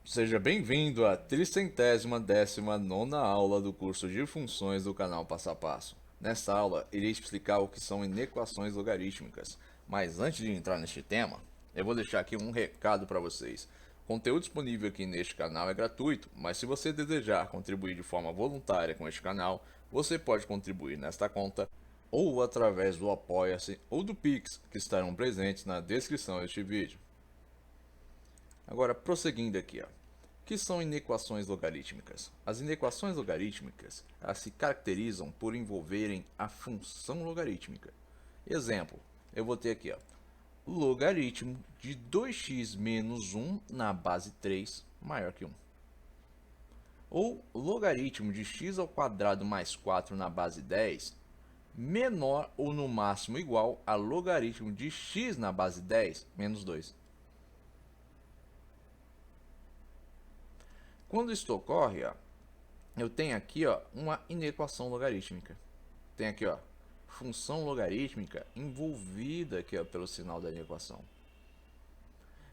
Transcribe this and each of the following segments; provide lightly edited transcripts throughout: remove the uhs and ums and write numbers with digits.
Seja bem-vindo à 319ª aula do curso de funções do canal Passo a Passo. Nesta aula, irei explicar o que são inequações logarítmicas, mas antes de entrar neste tema, eu vou deixar aqui um recado para vocês. O conteúdo disponível aqui neste canal é gratuito, mas se você desejar contribuir de forma voluntária com este canal, você pode contribuir nesta conta ou através do Apoia-se ou do Pix, que estarão presentes na descrição deste vídeo. Agora, prosseguindo aqui, ó. O que são inequações logarítmicas? As inequações logarítmicas se caracterizam por envolverem a função logarítmica. Exemplo, eu vou ter aqui, ó, logaritmo de 2x menos 1 na base 3 maior que 1. Ou logaritmo de x ao quadrado mais 4 na base 10 menor ou no máximo igual a logaritmo de x na base 10 menos 2. Quando isto ocorre, ó, eu tenho aqui, ó, uma inequação logarítmica. Tem aqui, ó, função logarítmica envolvida aqui, ó, pelo sinal da inequação.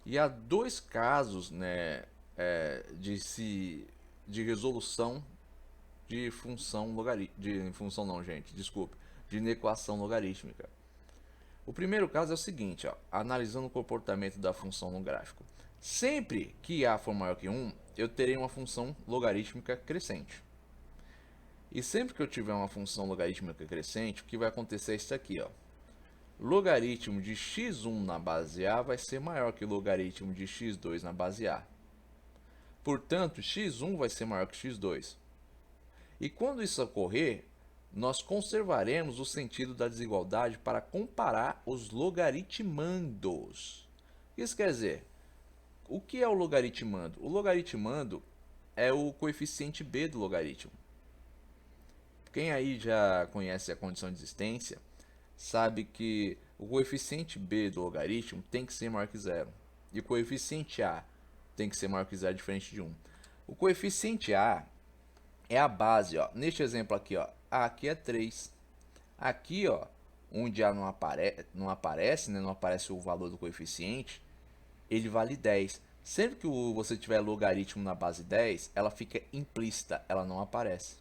E há dois casos, né, de resolução de função logarítmica, de inequação logarítmica. O primeiro caso é o seguinte, ó, analisando o comportamento da função no gráfico. Sempre que a for maior que 1, eu terei uma função logarítmica crescente. E sempre que eu tiver uma função logarítmica crescente, o que vai acontecer é isso aqui, ó. Logaritmo de x1 na base A vai ser maior que o logaritmo de x2 na base A. Portanto, x1 vai ser maior que x2. E quando isso ocorrer, nós conservaremos o sentido da desigualdade para comparar os logaritmandos. Isso quer dizer, o que é o logaritmando? O logaritmando é o coeficiente b do logaritmo. Quem aí já conhece a condição de existência sabe que o coeficiente b do logaritmo tem que ser maior que zero. E o coeficiente a tem que ser maior que zero, diferente de 1. O coeficiente a é a base, ó. Neste exemplo aqui, ó, a aqui é 3. Aqui, ó, onde a não aparece, né, não aparece o valor do coeficiente, ele vale 10. Sempre que você tiver logaritmo na base 10, ela fica implícita, ela não aparece.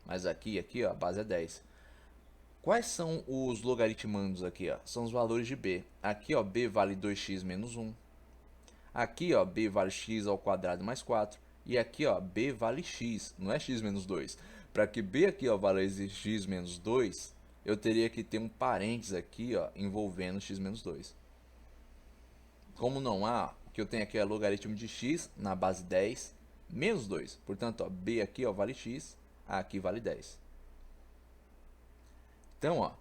Mas aqui, ó, a base é 10. Quais são os logaritmandos aqui, ó? São os valores de b. Aqui, ó, b vale 2x menos 1. Aqui, ó, b vale x ao quadrado mais 4. E aqui, ó, b vale x, não é x menos 2. Para que b aqui, ó, valesse x menos 2, eu teria que ter um parênteses aqui, ó, envolvendo x menos 2. Como não há, o que eu tenho aqui é logaritmo de x na base 10 menos 2. Portanto, ó, b aqui, ó, vale x, a aqui vale 10. Então, ó,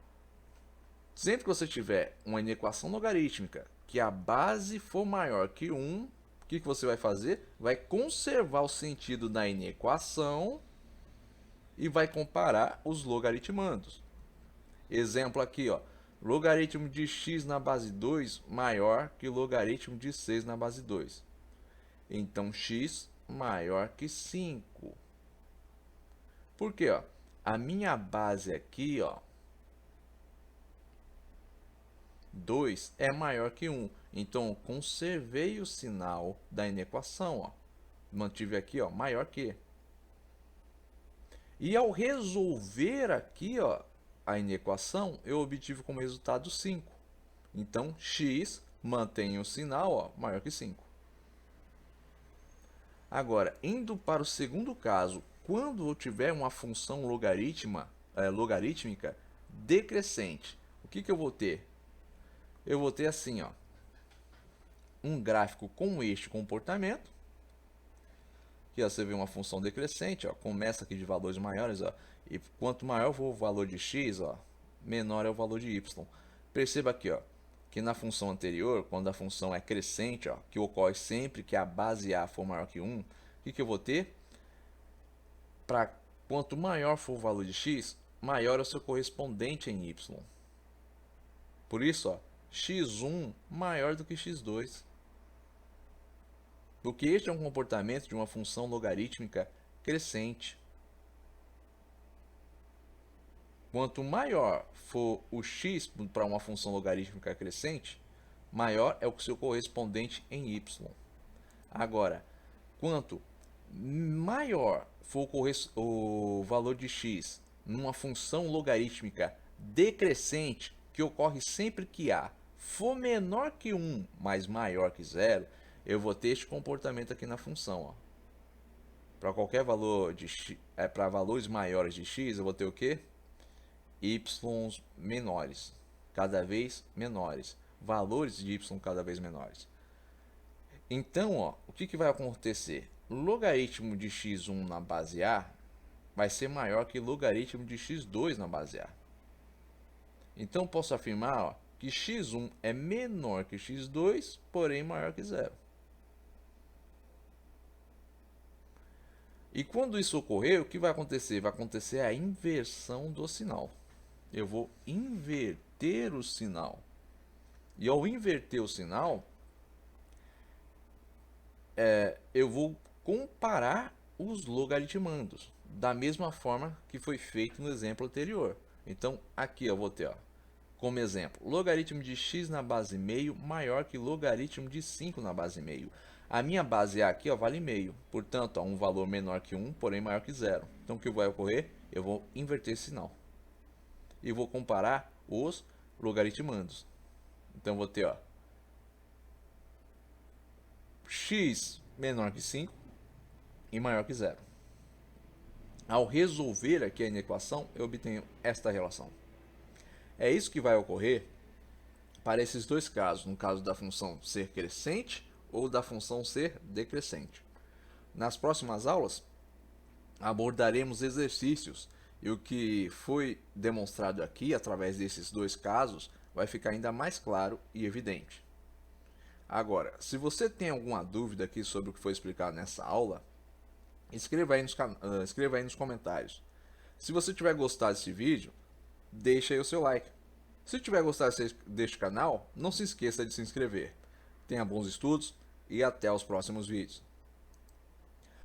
sempre que você tiver uma inequação logarítmica que a base for maior que 1, o que você vai fazer? Vai conservar o sentido da inequação e vai comparar os logaritmandos. Exemplo aqui, ó, logaritmo de x na base 2 maior que logaritmo de 6 na base 2. Então, x maior que 5. Por quê? Ó? A minha base aqui, ó, 2 é maior que 1. Então, eu conservei o sinal da inequação. Ó. Mantive aqui, ó, maior que. E ao resolver aqui, ó, a inequação, eu obtive como resultado 5. Então, x mantém o sinal, ó, maior que 5. Agora, indo para o segundo caso, quando eu tiver uma função logarítmica decrescente, o que eu vou ter? Eu vou ter assim, ó, um gráfico com este comportamento. Aqui, ó, você vê uma função decrescente, ó, começa aqui de valores maiores, ó, e quanto maior for o valor de x, ó, menor é o valor de y. Perceba aqui, ó, que na função anterior, quando a função é crescente, ó, que ocorre sempre que a base a for maior que 1, o que eu vou ter? Para quanto maior for o valor de x, maior é o seu correspondente em y. Por isso, ó, x1 maior do que x2. Porque este é um comportamento de uma função logarítmica crescente. Quanto maior for o x para uma função logarítmica crescente, maior é o seu correspondente em y. Agora, quanto maior for o valor de x numa função logarítmica decrescente, que ocorre sempre que a for menor que 1, mas maior que 0, eu vou ter este comportamento aqui na função. Para qualquer valor de x, para valores maiores de x, eu vou ter o quê? Y menores, cada vez menores. Valores de y cada vez menores. Então, o que vai acontecer? Logaritmo de x1 na base A vai ser maior que logaritmo de x2 na base A. Então, posso afirmar que x1 é menor que x2, porém maior que 0. E quando isso ocorrer, o que vai acontecer? Vai acontecer a inversão do sinal. Eu vou inverter o sinal. E ao inverter o sinal, eu vou comparar os logaritmandos, da mesma forma que foi feito no exemplo anterior. Então, aqui eu vou ter, como exemplo, logaritmo de x na base meio maior que logaritmo de 5 na base meio. A minha base A aqui vale meio, portanto, um valor menor que 1, porém maior que 0. Então, o que vai ocorrer? Eu vou inverter esse sinal. E vou comparar os logaritmandos. Então, vou ter x menor que 5 e maior que 0. Ao resolver aqui a inequação, eu obtenho esta relação. É isso que vai ocorrer para esses dois casos, no caso da função ser crescente ou da função ser decrescente. Nas próximas aulas, abordaremos exercícios e o que foi demonstrado aqui através desses dois casos vai ficar ainda mais claro e evidente. Agora, se você tem alguma dúvida aqui sobre o que foi explicado nessa aula, escreva aí nos comentários. Se você tiver gostado desse vídeo, deixa aí o seu like. Se tiver gostado deste canal, não se esqueça de se inscrever. Tenha bons estudos e até os próximos vídeos.